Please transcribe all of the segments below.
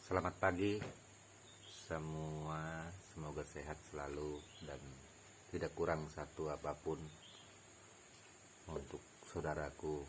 Selamat pagi semua, semoga sehat selalu dan tidak kurang satu apapun untuk saudaraku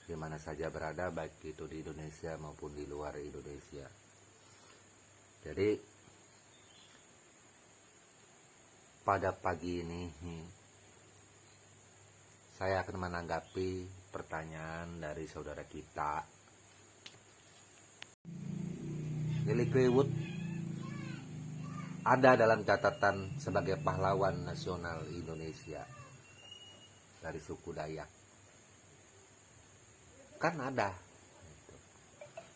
di mana saja berada, baik itu di Indonesia maupun di luar Indonesia. Jadi pada pagi ini saya akan menanggapi pertanyaan dari saudara kita. Lily Clearwood ada dalam catatan sebagai pahlawan nasional Indonesia dari suku Dayak. Kan ada.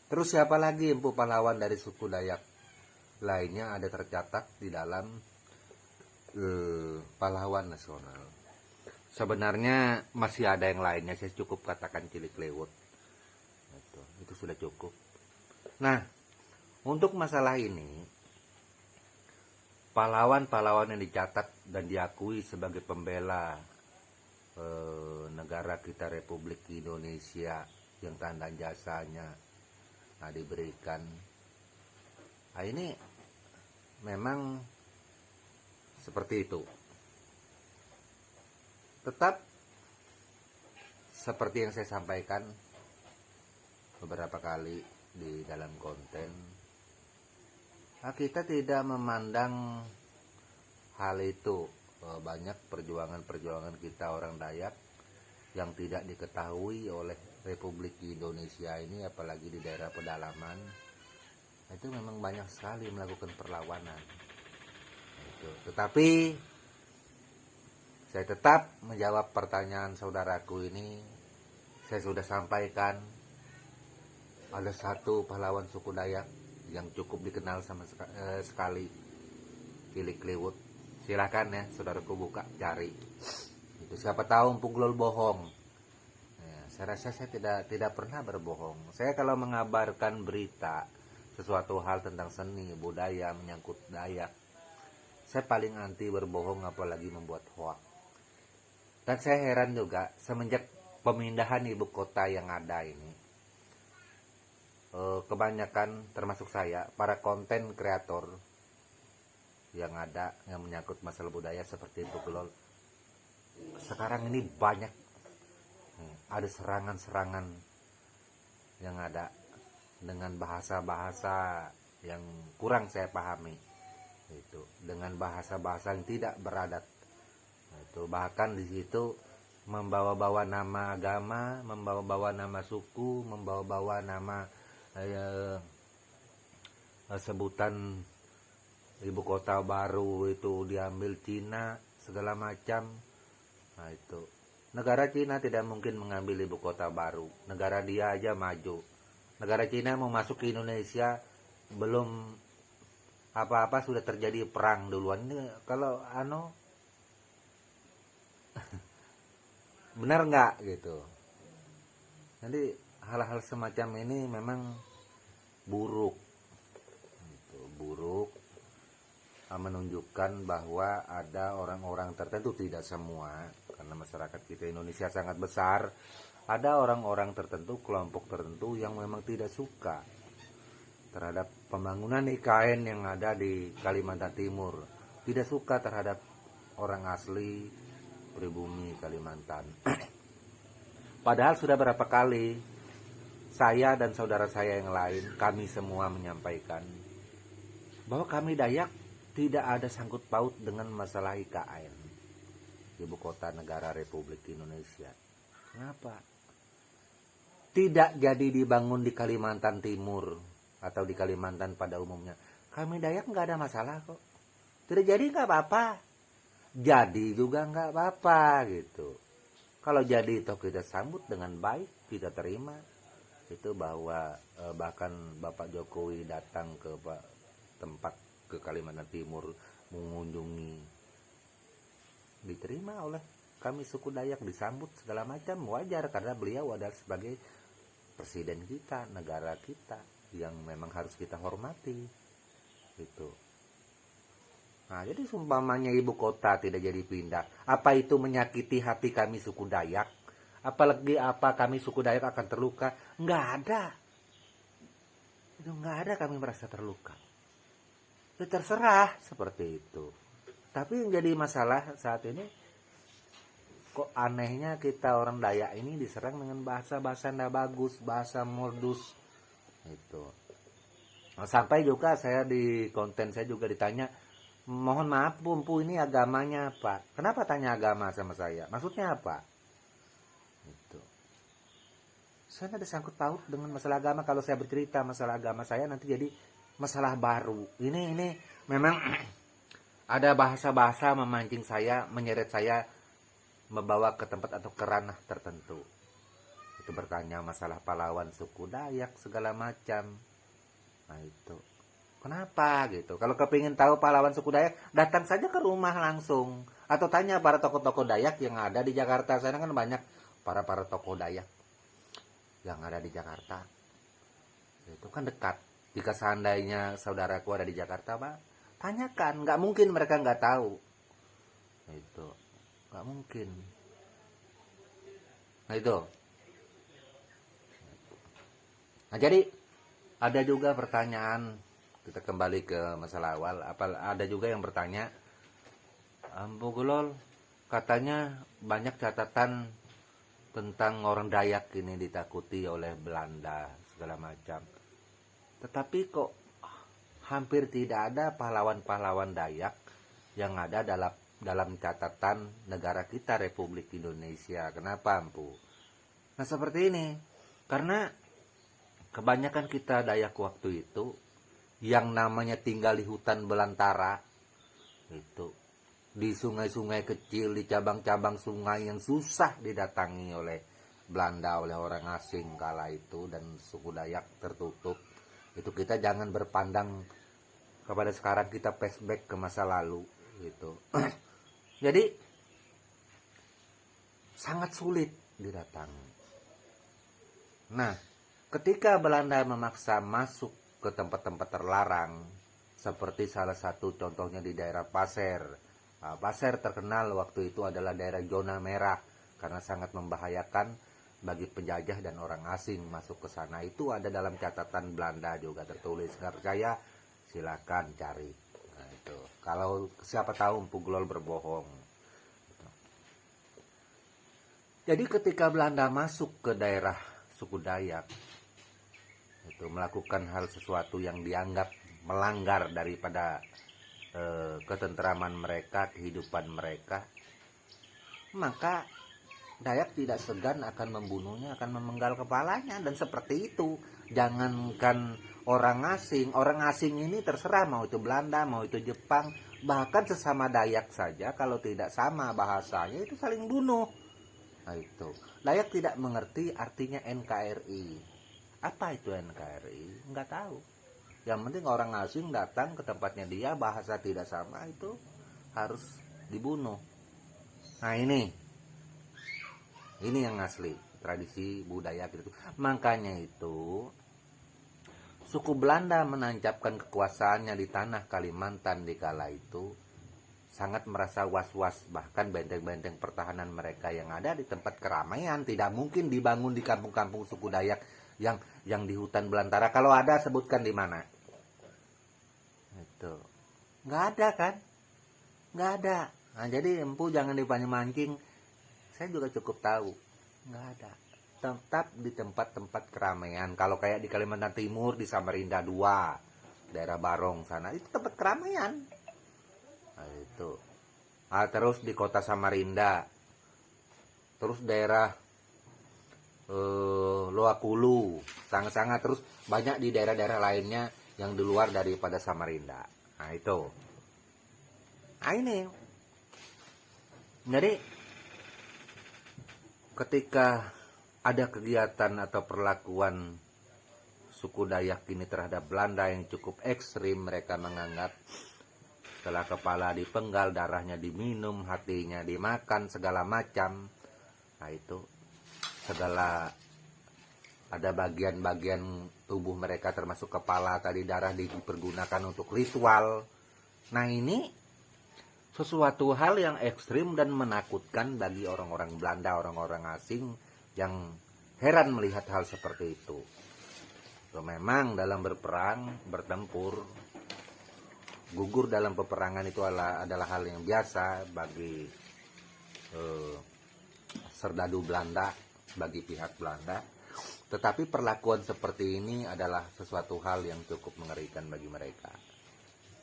Terus siapa lagi empu pahlawan dari suku Dayak lainnya ada tercatat di dalam pahlawan nasional. Sebenarnya masih ada yang lainnya, saya cukup katakan Lily Clearwood. Itu sudah cukup. Nah, untuk masalah ini, pahlawan-pahlawan yang dicatat dan diakui sebagai pembela negara kita Republik Indonesia yang tanda jasanya diberikan, ini memang seperti itu. Tetap seperti yang saya sampaikan beberapa kali di dalam konten, kita tidak memandang hal itu. Banyak perjuangan-perjuangan kita orang Dayak yang tidak diketahui oleh Republik Indonesia ini, apalagi di daerah pedalaman, itu memang banyak sekali melakukan perlawanan. Tetapi saya tetap menjawab pertanyaan saudaraku ini. Saya sudah sampaikan ada satu pahlawan suku Dayak yang cukup dikenal sama sekali, Lily Clearwood. Silakan ya saudaraku buka cari. Itu siapa tahu Empu Glol bohong. Saya rasa saya tidak pernah berbohong. Saya kalau mengabarkan berita sesuatu hal tentang seni budaya menyangkut Dayak, saya paling anti berbohong, apalagi membuat hoak. Dan saya heran juga semenjak pemindahan ibu kota yang ada ini, kebanyakan termasuk saya, para konten kreator yang ada yang menyangkut masalah budaya seperti Empu Glol, sekarang ini banyak ada serangan-serangan yang ada dengan bahasa-bahasa yang kurang saya pahami, itu dengan bahasa-bahasa yang tidak beradat. Itu bahkan di situ membawa-bawa nama agama, membawa-bawa nama suku, membawa-bawa nama sebutan ibu kota baru itu diambil Cina segala macam. Nah, itu negara Cina tidak mungkin mengambil ibu kota baru, negara dia aja maju. Negara Cina mau masuk ke Indonesia belum apa-apa sudah terjadi perang duluan. Ini kalau benar nggak gitu. Jadi hal-hal semacam ini memang buruk, menunjukkan bahwa ada orang-orang tertentu, tidak semua, karena masyarakat kita Indonesia sangat besar, ada orang-orang tertentu, kelompok tertentu yang memang tidak suka terhadap pembangunan IKN yang ada di Kalimantan Timur, tidak suka terhadap orang asli pribumi Kalimantan. Padahal sudah berapa kali saya dan saudara saya yang lain, kami semua menyampaikan bahwa kami Dayak tidak ada sangkut paut dengan masalah IKN, ibu kota negara Republik Indonesia. Kenapa? Tidak jadi dibangun di Kalimantan Timur atau di Kalimantan pada umumnya. Kami Dayak nggak ada masalah kok. Tidak jadi nggak apa-apa. Jadi juga nggak apa-apa gitu. Kalau jadi itu kita sambut dengan baik, kita terima. Itu bahwa bahkan Bapak Jokowi datang ke tempat ke Kalimantan Timur mengunjungi, diterima oleh kami suku Dayak, disambut segala macam, wajar karena beliau adalah sebagai presiden kita, negara kita yang memang harus kita hormati gitu. Nah, jadi seumpamanya ibu kota tidak jadi pindah, apa itu menyakiti hati kami suku Dayak? Apalagi apa kami suku Dayak akan terluka? Nggak ada. Itu nggak ada kami merasa terluka. Ya terserah seperti itu. Tapi yang jadi masalah saat ini, kok anehnya kita orang Dayak ini diserang dengan bahasa-bahasa ndak bagus, bahasa modus itu. Nah, sampai juga saya di konten saya juga ditanya, mohon maaf Bu, ini agamanya apa? Kenapa tanya agama sama saya? Maksudnya apa? Itu. Saya ada sangkut paut dengan masalah agama. Kalau saya bercerita masalah agama saya nanti jadi masalah baru. Ini memang ada bahasa-bahasa memancing saya, menyeret saya, membawa ke tempat atau ke ranah tertentu. Itu bertanya masalah pahlawan suku Dayak segala macam. Nah itu kenapa gitu. Kalau kepingin tahu pahlawan suku Dayak, datang saja ke rumah langsung, atau tanya para tokoh-tokoh Dayak yang ada di Jakarta. Sana kan banyak para tokoh Dayak yang ada di Jakarta. Itu kan dekat. Jika seandainya saudaraku ada di Jakarta, Pak, tanyakan. Nggak mungkin mereka nggak tahu. Itu nggak mungkin. Nah itu. Nah jadi ada juga pertanyaan, kita kembali ke masalah awal. Ada juga yang bertanya, Bu Gulol, katanya banyak catatan tentang orang Dayak ini ditakuti oleh Belanda segala macam. Tetapi kok hampir tidak ada pahlawan-pahlawan Dayak yang ada dalam catatan negara kita, Republik Indonesia. Kenapa, Empu? Nah seperti ini, karena kebanyakan kita Dayak waktu itu yang namanya tinggal di hutan belantara, itu di sungai-sungai kecil, di cabang-cabang sungai yang susah didatangi oleh Belanda, oleh orang asing kala itu, dan suku Dayak tertutup. Itu kita jangan berpandang kepada sekarang, kita flashback ke masa lalu gitu. Jadi sangat sulit didatangi. Nah, ketika Belanda memaksa masuk ke tempat-tempat terlarang, seperti salah satu contohnya di daerah Pasir. Pasir terkenal waktu itu adalah daerah zona merah karena sangat membahayakan bagi penjajah dan orang asing masuk ke sana. Itu ada dalam catatan Belanda juga tertulis. Nggak percaya, silakan cari. Nah, itu. Kalau siapa tahu Empu Gulol berbohong. Jadi ketika Belanda masuk ke daerah suku Dayak, itu melakukan hal sesuatu yang dianggap melanggar daripada ketentraman mereka, kehidupan mereka, maka Dayak tidak segan akan membunuhnya, akan memenggal kepalanya. Dan seperti itu, jangankan orang asing ini terserah, mau itu Belanda, mau itu Jepang, bahkan sesama Dayak saja kalau tidak sama bahasanya itu saling bunuh. Nah itu, Dayak tidak mengerti artinya NKRI. Apa itu NKRI? Enggak tahu. Yang penting orang asing datang ke tempatnya dia, bahasa tidak sama, itu harus dibunuh. Nah ini yang asli tradisi budaya gitu. Makanya itu suku Belanda menancapkan kekuasaannya di tanah Kalimantan di kala itu sangat merasa was-was. Bahkan benteng-benteng pertahanan mereka yang ada di tempat keramaian tidak mungkin dibangun di kampung-kampung suku Dayak yang di hutan belantara. Kalau ada, sebutkan di mana. Itu nggak ada kan, nggak ada. Nah jadi Empu jangan dipancing-mancing. Saya juga cukup tahu nggak ada. Tetap di tempat-tempat keramaian. Kalau kayak di Kalimantan Timur, di Samarinda 2, daerah Barong sana, itu tempat keramaian. Nah, itu. Terus di kota Samarinda, terus daerah Loakulu, sangat-sangat, terus banyak di daerah-daerah lainnya yang di luar daripada Samarinda. Nah itu. Nah ini. Jadi ketika ada kegiatan atau perlakuan suku Dayak ini terhadap Belanda yang cukup ekstrim, mereka menganggap setelah kepala dipenggal, darahnya diminum, hatinya dimakan, segala macam. Nah itu, segala ada bagian-bagian tubuh mereka termasuk kepala tadi, darah dipergunakan untuk ritual. Nah ini sesuatu hal yang ekstrim dan menakutkan bagi orang-orang Belanda, orang-orang asing yang heran melihat hal seperti itu. Itu memang dalam berperang, bertempur, gugur dalam peperangan itu adalah hal yang biasa bagi serdadu Belanda, bagi pihak Belanda. Tetapi perlakuan seperti ini adalah sesuatu hal yang cukup mengerikan bagi mereka.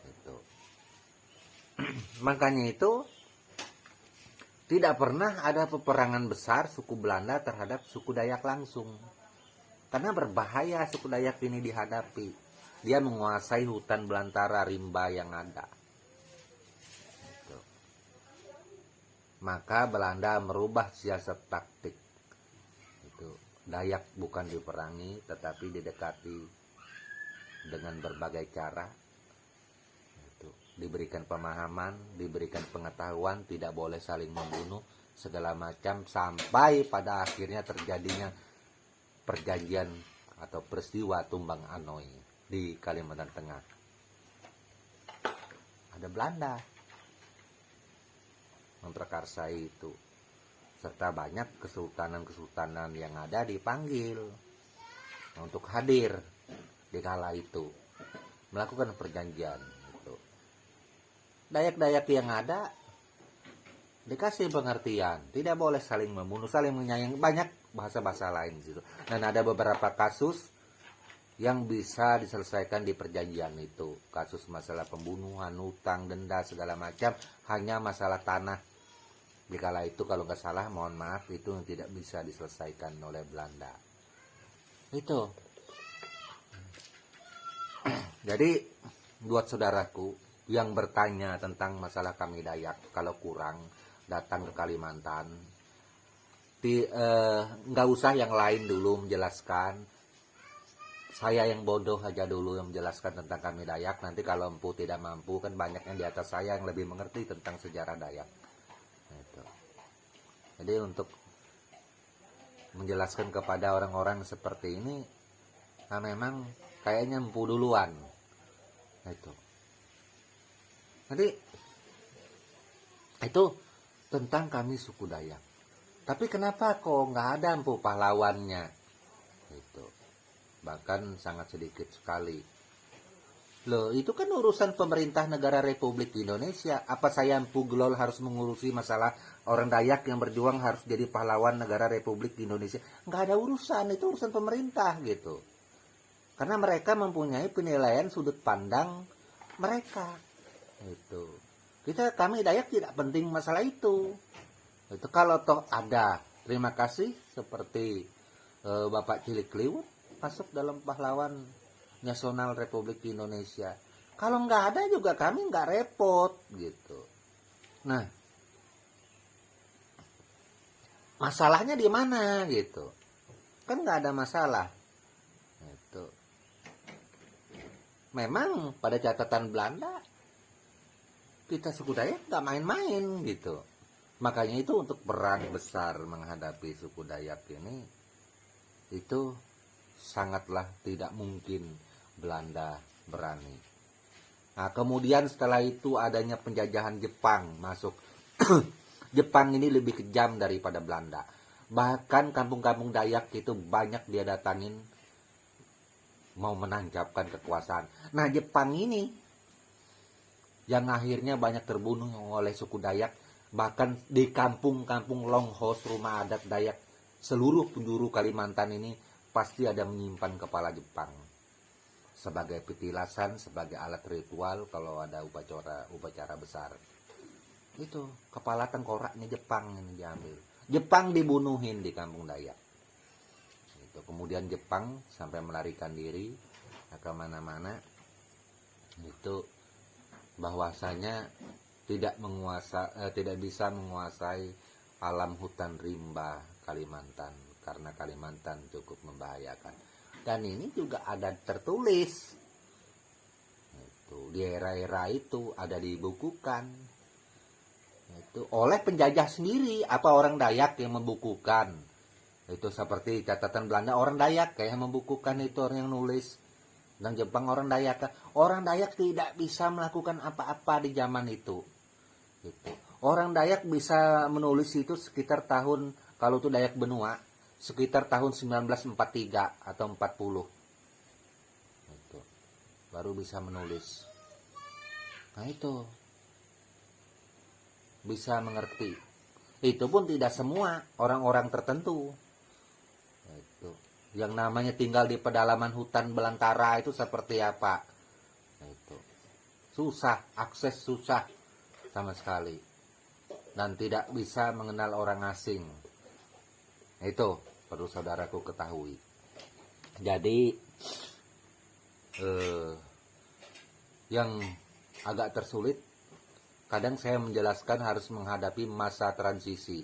Itu. Makanya itu tidak pernah ada peperangan besar suku Belanda terhadap suku Dayak langsung. Karena berbahaya suku Dayak ini dihadapi. Dia menguasai hutan belantara rimba yang ada. Itu. Maka Belanda merubah siasat taktik. Itu. Dayak bukan diperangi, tetapi didekati dengan berbagai cara. Itu. Diberikan pemahaman, diberikan pengetahuan, tidak boleh saling membunuh, segala macam, sampai pada akhirnya terjadinya perjanjian atau peristiwa Tumbang Anoy di Kalimantan Tengah. Ada Belanda memprakarsai itu, serta banyak kesultanan-kesultanan yang ada dipanggil untuk hadir di kala itu, melakukan perjanjian. Gitu. Dayak-dayak yang ada dikasih pengertian, tidak boleh saling membunuh, saling menyayangi, banyak bahasa-bahasa lain di situ. Dan ada beberapa kasus yang bisa diselesaikan di perjanjian itu. Kasus masalah pembunuhan, hutang, denda, segala macam, hanya masalah tanah. Di kala itu kalau nggak salah, mohon maaf, itu yang tidak bisa diselesaikan oleh Belanda. Itu. Jadi buat saudaraku yang bertanya tentang masalah kami Dayak, kalau kurang datang ke Kalimantan, nggak usah yang lain dulu menjelaskan. Saya yang bodoh aja dulu yang menjelaskan tentang kami Dayak. Nanti kalau empu tidak mampu, kan banyak yang di atas saya yang lebih mengerti tentang sejarah Dayak. Gitu. Jadi untuk menjelaskan kepada orang-orang seperti ini, nah memang kayaknya empu duluan. Itu. Jadi itu tentang kami suku Dayak. Tapi kenapa kok nggak ada empu pahlawannya? Itu. Bahkan sangat sedikit sekali. Loh, itu kan urusan pemerintah negara Republik Indonesia. Apa saya empu Gelol harus mengurusi masalah orang Dayak yang berjuang harus jadi pahlawan negara Republik Indonesia? Nggak ada urusan, itu urusan pemerintah gitu. Karena mereka mempunyai penilaian sudut pandang mereka. Itu. Kami Dayak tidak penting masalah itu. Itu kalau toh ada, terima kasih, seperti Bapak Cilik Kliwut masuk dalam pahlawan nasional Republik Indonesia. Kalau nggak ada juga kami nggak repot gitu. Nah, masalahnya di mana gitu? Kan nggak ada masalah. Itu. Memang pada catatan Belanda kita suku Dayak nggak main-main gitu. Makanya itu untuk perang besar menghadapi suku Dayak ini, itu sangatlah tidak mungkin Belanda berani. Nah, kemudian setelah itu adanya penjajahan Jepang masuk. Jepang ini lebih kejam daripada Belanda. Bahkan kampung-kampung Dayak itu banyak dia datangin mau menancapkan kekuasaan. Nah, Jepang ini yang akhirnya banyak terbunuh oleh suku Dayak. Bahkan di kampung-kampung Longhos, rumah adat Dayak, seluruh penjuru Kalimantan ini pasti ada menyimpan kepala Jepang sebagai petilasan, sebagai alat ritual kalau ada upacara besar. Itu kepala tengkoraknya Jepang ini diambil. Jepang dibunuhin di kampung Dayak. Itu kemudian Jepang sampai melarikan diri ke mana-mana. Itu bahwasanya tidak bisa menguasai alam hutan rimba Kalimantan karena Kalimantan cukup membahayakan. Dan ini juga ada tertulis. Itu di era-era itu ada dibukukan. Itu oleh penjajah sendiri, apa orang Dayak yang membukukan. Itu seperti catatan Belanda, orang Dayak kayak yang membukukan, itu orang yang nulis. Dan Jepang orang Dayak. Orang Dayak tidak bisa melakukan apa-apa di zaman itu. Gitu. Orang Dayak bisa menulis itu sekitar tahun, kalau itu Dayak Benua, sekitar tahun 1943 atau 40. baru bisa menulis. Nah itu bisa mengerti. Itu pun tidak semua, orang-orang tertentu. Itu yang namanya tinggal di pedalaman hutan belantara itu seperti apa. Nah, itu susah, akses susah sama sekali, dan tidak bisa mengenal orang asing. Nah, itu perlu saudaraku ketahui. Jadi yang agak tersulit, kadang saya menjelaskan harus menghadapi masa transisi.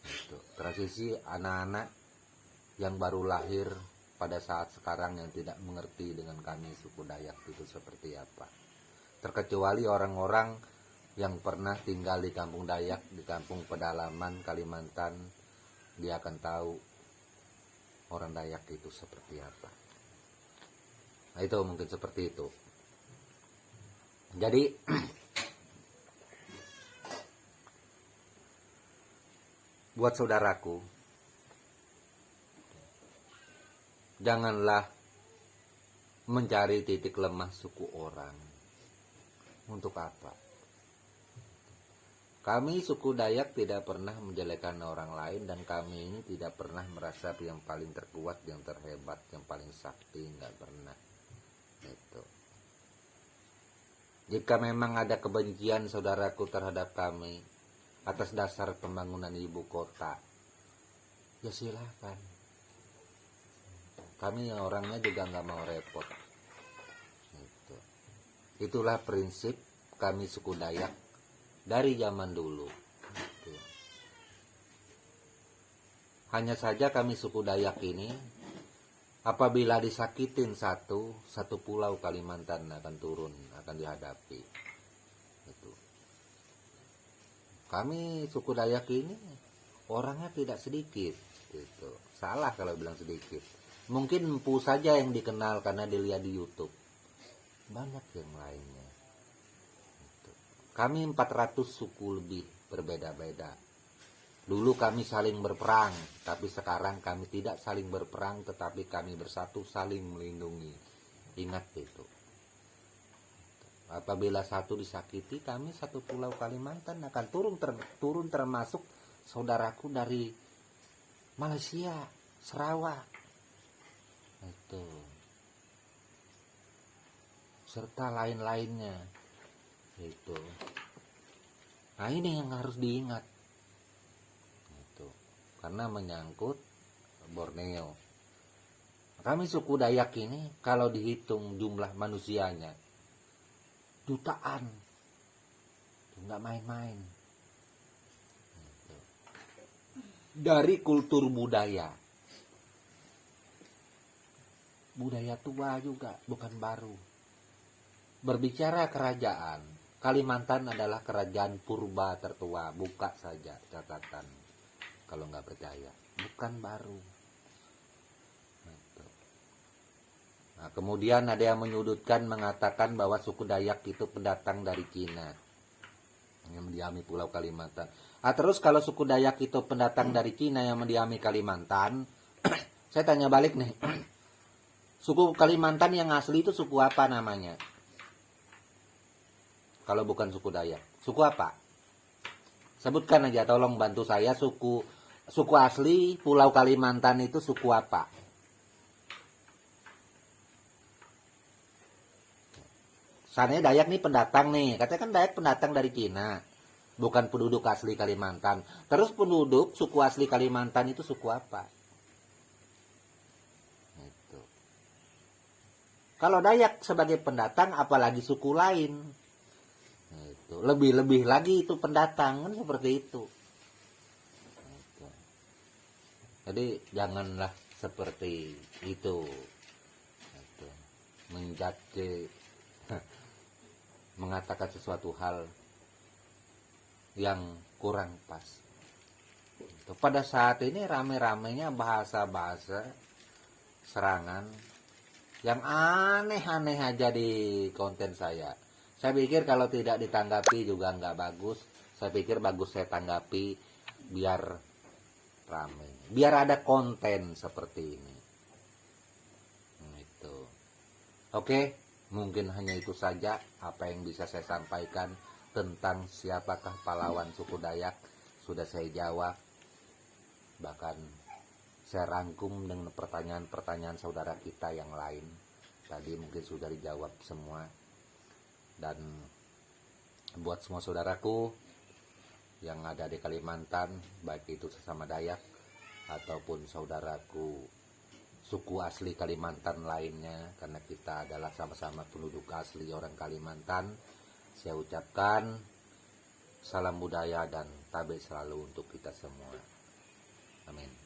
Itu transisi anak-anak yang baru lahir pada saat sekarang yang tidak mengerti dengan kami suku Dayak itu seperti apa. Terkecuali orang-orang yang pernah tinggal di kampung Dayak, di kampung pedalaman Kalimantan, dia akan tahu orang Dayak itu seperti apa. Nah itu mungkin seperti itu. Jadi buat saudaraku, janganlah mencari titik lemah suku orang. Untuk apa? Kami suku Dayak tidak pernah menjelekkan orang lain, dan kami ini tidak pernah merasa yang paling terkuat, yang terhebat, yang paling sakti, nggak pernah. Itu. Jika memang ada kebencian saudaraku terhadap kami atas dasar pembangunan ibu kota, ya silakan. Kami orangnya juga nggak mau repot. Itu. Itulah prinsip kami suku Dayak dari zaman dulu. Gitu. Hanya saja kami suku Dayak ini, apabila disakitin satu pulau Kalimantan akan turun, akan dihadapi. Gitu. Kami suku Dayak ini orangnya tidak sedikit. Gitu. Salah kalau bilang sedikit. Mungkin Empu saja yang dikenal karena dilihat di YouTube. Banyak yang lainnya. Kami 400 suku lebih berbeda-beda. Dulu kami saling berperang, tapi sekarang kami tidak saling berperang, tetapi kami bersatu saling melindungi. Ingat itu. Apabila satu disakiti, kami satu pulau Kalimantan akan turun termasuk saudaraku dari Malaysia, Sarawak. Itu. Serta lain-lainnya. Itu. Nah ini yang harus diingat. Itu. Karena menyangkut Borneo. Kami suku Dayak ini kalau dihitung jumlah manusianya jutaan. Enggak main-main. Itu. Dari kultur budaya. Budaya tua juga, bukan baru. Berbicara kerajaan, Kalimantan adalah kerajaan purba tertua. Buka saja catatan kalau nggak percaya, bukan baru. Nah, kemudian ada yang menyudutkan, mengatakan bahwa suku Dayak itu pendatang dari Cina yang mendiami pulau Kalimantan. Terus kalau suku Dayak itu pendatang dari Cina yang mendiami Kalimantan, saya tanya balik nih, suku Kalimantan yang asli itu suku apa namanya? Kalau bukan suku Dayak, suku apa? Sebutkan aja, tolong bantu saya, suku asli Pulau Kalimantan itu suku apa? Soalnya Dayak nih pendatang nih, katanya kan Dayak pendatang dari Cina, bukan penduduk asli Kalimantan. Terus penduduk suku asli Kalimantan itu suku apa? Itu. Kalau Dayak sebagai pendatang, apalagi suku lain. Itu. Lebih-lebih lagi itu pendatang, kan seperti itu. Itu. Jadi janganlah seperti itu. Itu. Menjudge, mengatakan sesuatu hal yang kurang pas. Itu. Pada saat ini rame-ramenya bahasa-bahasa serangan yang aneh-aneh aja di konten saya. Saya pikir kalau tidak ditanggapi juga nggak bagus. Saya pikir bagus saya tanggapi biar rame, biar ada konten seperti ini. Itu. Oke, Mungkin hanya itu saja apa yang bisa saya sampaikan tentang siapakah pahlawan suku Dayak. Sudah saya jawab, bahkan saya rangkum dengan pertanyaan-pertanyaan saudara kita yang lain. Tadi mungkin sudah dijawab semua. Dan buat semua saudaraku yang ada di Kalimantan, baik itu sesama Dayak ataupun saudaraku suku asli Kalimantan lainnya, karena kita adalah sama-sama penduduk asli orang Kalimantan, saya ucapkan salam budaya dan tabe selalu untuk kita semua. Amin.